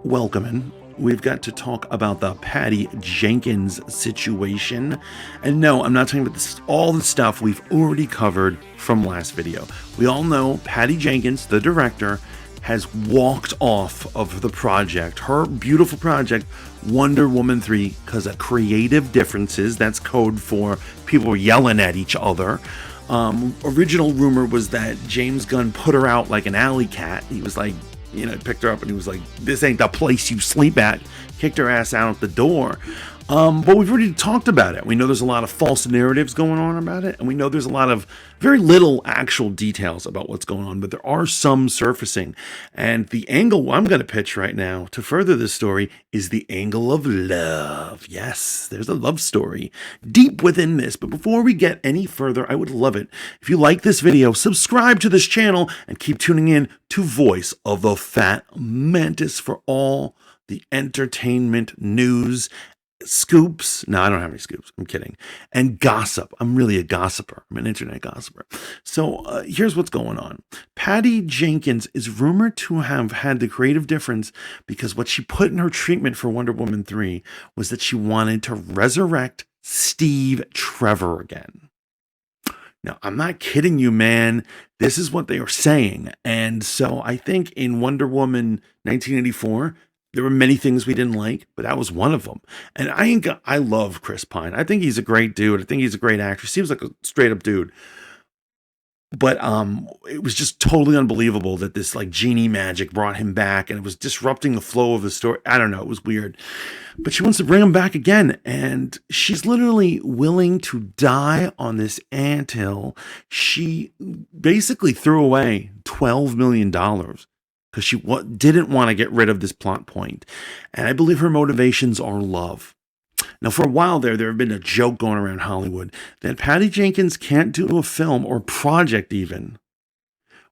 Welcome in. We've got to talk about the Patty Jenkins situation. And no, I'm not talking about this, all the stuff we've already covered from last video. We all know Patty Jenkins, the director, has walked off of the project, her beautiful project, Wonder Woman 3, because of creative differences. That's code for people were yelling at each other. Original rumor was that James Gunn put her out like an alley cat. He was like, picked her up and he was like, this ain't the place you sleep at. Kicked her ass out the door. But we've already talked about it. We know there's a lot of false narratives going on about it. And we know there's a lot of very little actual details about what's going on. But there are some surfacing. And the angle I'm going to pitch right now to further this story is the angle of love. Yes, there's a love story deep within this. But before we get any further, I would love it if you like this video, subscribe to this channel, and keep tuning in to Voice of the Fat Mantis for all the entertainment news, scoops. No, I don't have any scoops. I'm kidding. And gossip. I'm really a gossiper. I'm an internet gossiper. So here's what's going on. Patty Jenkins is rumored to have had the creative difference because what she put in her treatment for Wonder Woman 3 was that she wanted to resurrect Steve Trevor again. Now, I'm not kidding you, man. This is what they are saying. And so I think in Wonder Woman 1984, there were many things we didn't like, but that was one of them. And I love Chris Pine. I think he's a great dude. I think he's a great actor. Seems like a straight up dude. But it was just totally unbelievable that this like genie magic brought him back and it was disrupting the flow of the story. I don't know. It was weird. But she wants to bring him back again. And she's literally willing to die on this anthill. She basically threw away $12 million. Because she didn't want to get rid of this plot point. And I believe her motivations are love. Now, for a while there have been a joke going around Hollywood that Patty Jenkins can't do a film or project even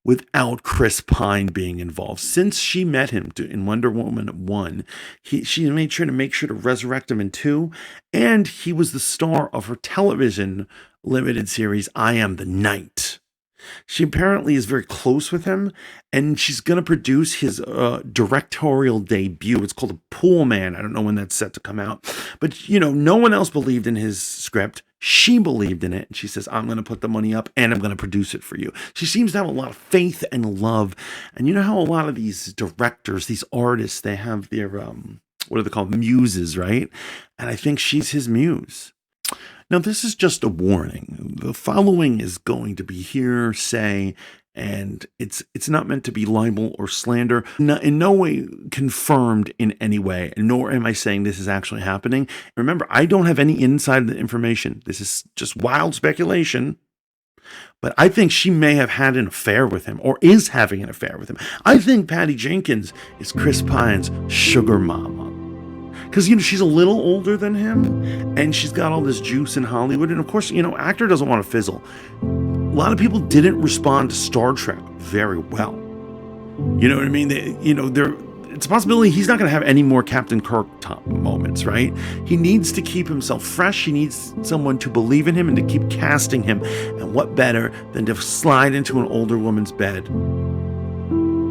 without Chris Pine being involved. Since she met him in Wonder Woman 1, she made sure to resurrect him in 2. And he was the star of her television limited series, I Am the Night. She apparently is very close with him, and she's going to produce his directorial debut. It's called A Pool Man. I don't know when that's set to come out. But, no one else believed in his script. She believed in it. And she says, I'm going to put the money up, and I'm going to produce it for you. She seems to have a lot of faith and love. And you know how a lot of these directors, these artists, they have their, what are they called? Muses, right? And I think she's his muse. Now, this is just a warning. The following is going to be hearsay, and it's not meant to be libel or slander. In no way confirmed in any way, nor am I saying this is actually happening. Remember, I don't have any inside information. This is just wild speculation. But I think she may have had an affair with him, or is having an affair with him. I think Patty Jenkins is Chris Pine's sugar mama. Because, she's a little older than him, and she's got all this juice in Hollywood. And, of course, actor doesn't want to fizzle. A lot of people didn't respond to Star Trek very well. You know what I mean? It's a possibility he's not going to have any more Captain Kirk moments, right? He needs to keep himself fresh. He needs someone to believe in him and to keep casting him. And what better than to slide into an older woman's bed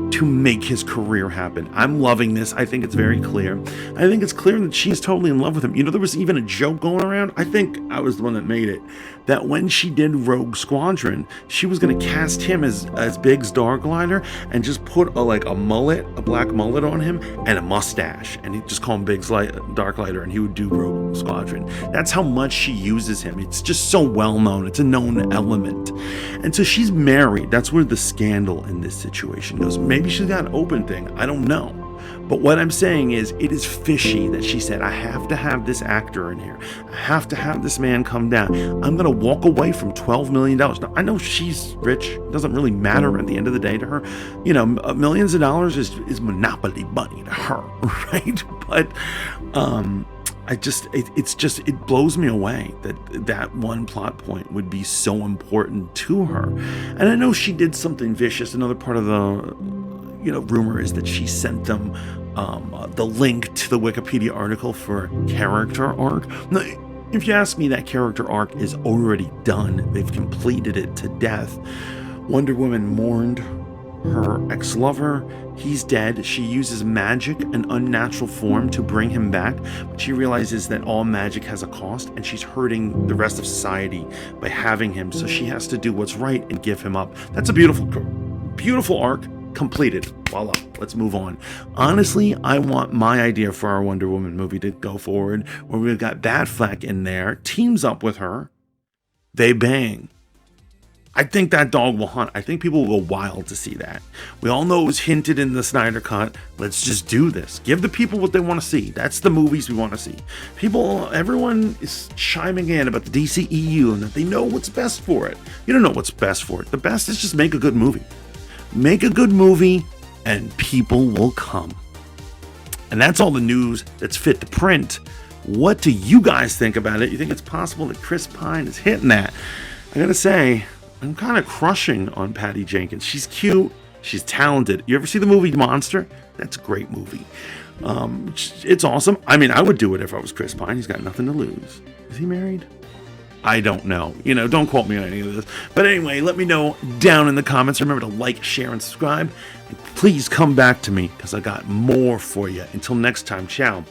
to make his career happen. I'm loving this. I think it's very clear. I think it's clear that she's totally in love with him. There was even a joke going around. I think I was the one that made it. That when she did Rogue Squadron, she was going to cast him as Biggs Darklighter and just put a mullet, a black mullet on him and a mustache. And he'd just call him Biggs Darklighter and he would do Rogue Squadron. That's how much she uses him. It's just so well known. It's a known element. And so she's married. That's where the scandal in this situation goes. Maybe she's got an open thing. I don't know. But what I'm saying is, it is fishy that she said, I have to have this actor in here. I have to have this man come down. I'm going to walk away from $12 million. Now, I know she's rich. It doesn't really matter at the end of the day to her. Millions of dollars is monopoly money to her, right? But it blows me away that one plot point would be so important to her. And I know she did something vicious. Another part of the rumor is that she sent them the link to the Wikipedia article for a character arc. Now, if you ask me, that character arc is already done. They've completed it to death. Wonder Woman mourned her ex-lover. He's dead. She uses magic, an unnatural form, to bring him back, but she realizes that all magic has a cost, and she's hurting the rest of society by having him, so she has to do what's right and give him up. That's a beautiful arc completed. Voila, let's move on. Honestly, I want my idea for our Wonder Woman movie to go forward, where we've got Batfleck in there, teams up with her, they bang. I think that dog will hunt. I think people will go wild to see that. We all know it was hinted in the Snyder Cut. Let's just do this. Give the people what they want to see. That's the movies we want to see. Everyone is chiming in about the DCEU and that they know what's best for it. You don't know what's best for it. The best is just make a good movie. Make a good movie and people will come. And that's all the news that's fit to print. What do you guys think about it? You think it's possible that Chris Pine is hitting that? I gotta say, I'm kind of crushing on Patty Jenkins. She's cute. She's talented. You ever see the movie Monster? That's a great movie. It's awesome. I mean, I would do it if I was Chris Pine. He's got nothing to lose. Is he married? I don't know. Don't quote me on any of this. But anyway, let me know down in the comments. Remember to like, share, and subscribe. And please come back to me because I got more for you. Until next time, ciao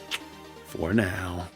for now.